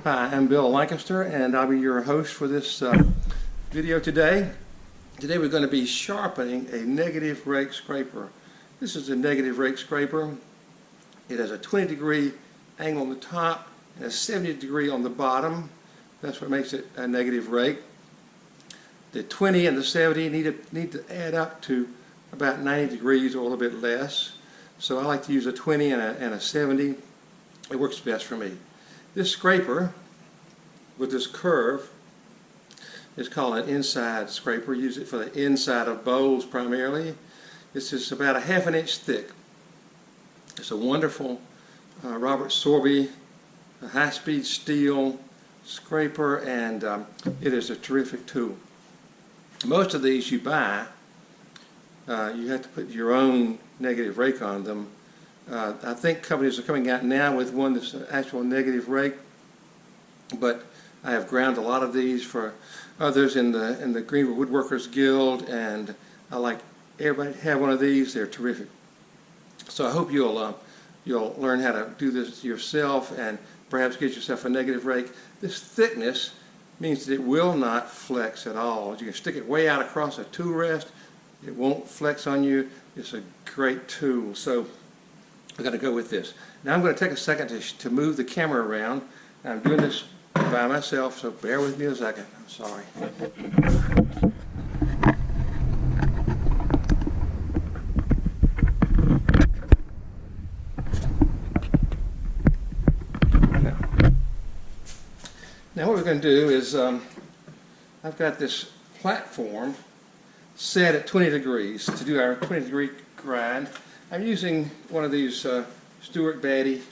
Hi, I'm Bill Lancaster, and I'll be your host for this video today. Today we're going to be sharpening a negative rake scraper. This is a negative rake scraper. It has a 20-degree angle on the top and a 70-degree on the bottom. That's what makes it a negative rake. The 20 and the 70 need to add up to about 90 degrees or a little bit less. So I like to use a 20 and a 70. It works best for me. This scraper with this curve is called an inside scraper. Use it for the inside of bowls primarily. This is about a ½ inch thick. It's a wonderful Robert Sorby high-speed steel scraper, and it is a terrific tool. Most of these you buy, you have to put your own negative rake on them. I think companies are coming out now with one that's an actual negative rake, but I have ground a lot of these for others in the Greenwood Woodworkers Guild, and I like everybody to have one of these. They're terrific. So I hope you'll learn how to do this yourself and perhaps get yourself a negative rake. This thickness means that it will not flex at all. You can stick it way out across a tool rest. It won't flex on you. It's a great tool. So we're going to go with this. Now I'm going to take a second to move the camera around. I'm doing this by myself, so bear with me a second. I'm sorry. Now what we're going to do is I've got this platform set at 20 degrees to do our 20-degree grind. I'm using one of these Stewart Batty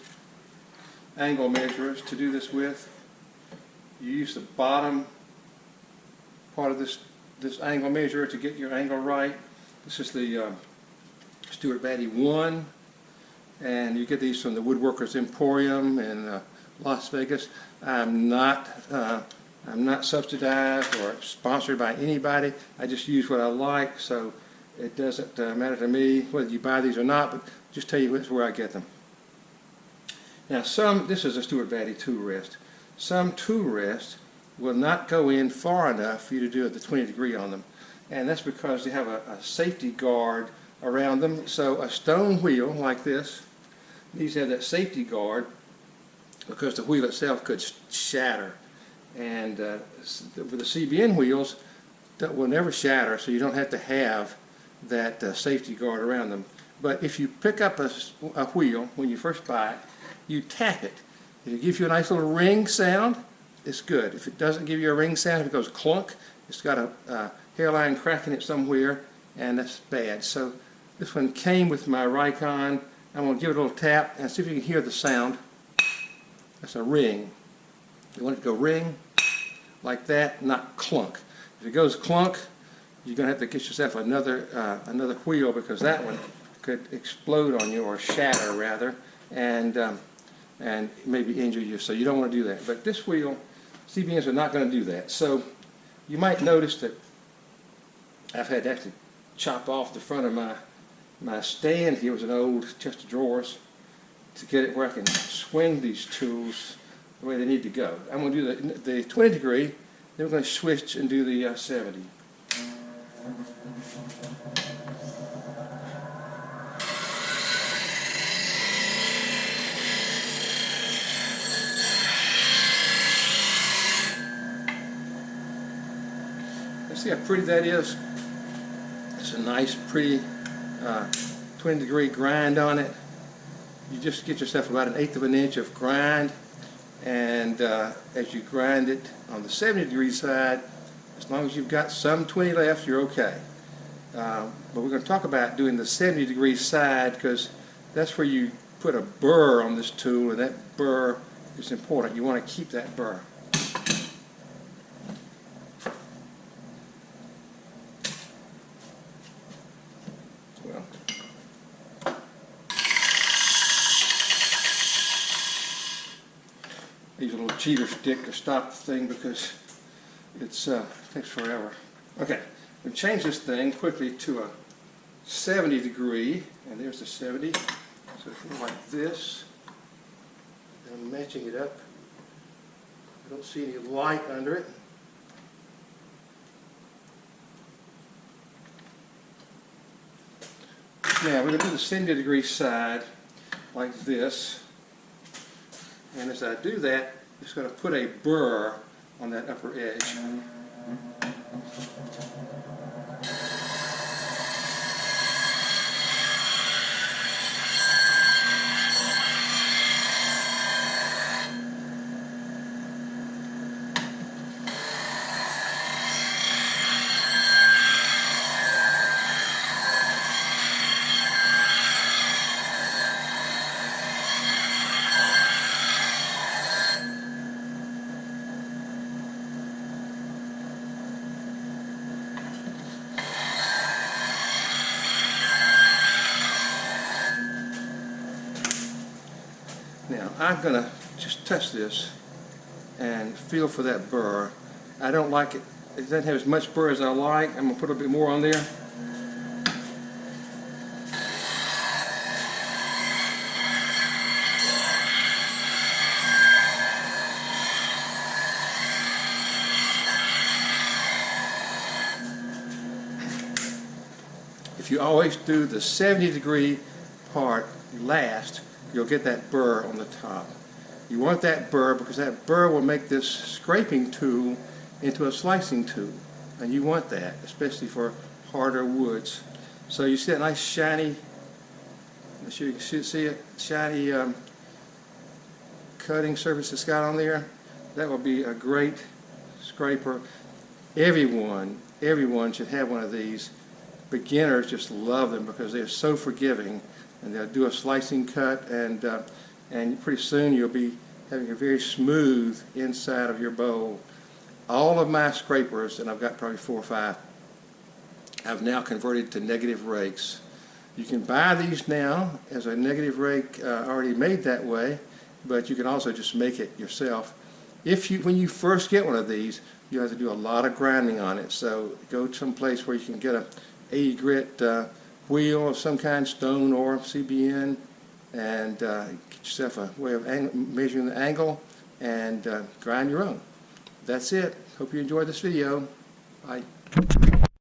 angle measurers to do this with. You use the bottom part of this angle measurer to get your angle right. This is the Stewart Batty 1, and you get these from the Woodworkers Emporium in Las Vegas. I'm not subsidized or sponsored by anybody. I just use what I like, so it doesn't matter to me whether you buy these or not, but just tell you where I get them. Now this is a Stewart Batty tool rest. Some tool rests will not go in far enough for you to do it the 20 degree on them, and that's because they have a safety guard around them. So a stone wheel like this needs to have that safety guard because the wheel itself could shatter, and with the CBN wheels that will never shatter, so you don't have to have that safety guard around them. But if you pick up a wheel when you first buy it, you tap it. If it gives you a nice little ring sound, it's good. If it doesn't give you a ring sound, if it goes clunk, it's got a hairline crack in it somewhere, and that's bad. So this one came with my Rikon. I'm going to give it a little tap and see if you can hear the sound. That's a ring. You want it to go ring like that, not clunk. If it goes clunk, you're going to have to get yourself another wheel, because that one could explode on you, or shatter rather, and maybe injure you. So you don't want to do that. But this wheel, CBNs are not going to do that. So you might notice that I've had to actually chop off the front of my stand. Here was an old chest of drawers to get it where I can swing these tools the way they need to go. I'm going to do the 20 degree, then we're going to switch and do the 70. See how pretty that is? It's a nice, pretty 20-degree grind on it. You just get yourself about 1/8 of an inch of grind, and as you grind it on the 70-degree side, as long as you've got some 20 left, you're okay. But we're going to talk about doing the 70-degree side, because that's where you put a burr on this tool, and that burr is important. You want to keep that burr. Use a little cheater stick to stop the thing because it takes forever. Okay, we change this thing quickly to a 70 degree, and there's the 70. So if you like this, and I'm matching it up I don't see any light under it. Now we're going to do the 70-degree side like this, and as I do that, I'm just going to put a burr on that upper edge. Now I'm going to just touch this and feel for that burr. I don't like it. It doesn't have as much burr as I like. I'm going to put a bit more on there. If you always do the 70-degree part last, you'll get that burr on the top. You want that burr because that burr will make this scraping tool into a slicing tool, and you want that, especially for harder woods. So you see that nice shiny, I'm sure you can see it, shiny cutting surface it's got on there. That will be a great scraper. Everyone should have one of these. Beginners just love them because they're so forgiving, and they'll do a slicing cut, and pretty soon you'll be having a very smooth inside of your bowl. All of my scrapers, and I've got probably 4 or 5, I've now converted to negative rakes. You can buy these now as a negative rake already made that way, but you can also just make it yourself. When you first get one of these, you have to do a lot of grinding on it, so go to some place where you can get a 80 grit wheel of some kind, stone or CBN, and get yourself a way of measuring the angle and grind your own. That's it. Hope you enjoyed this video. Bye.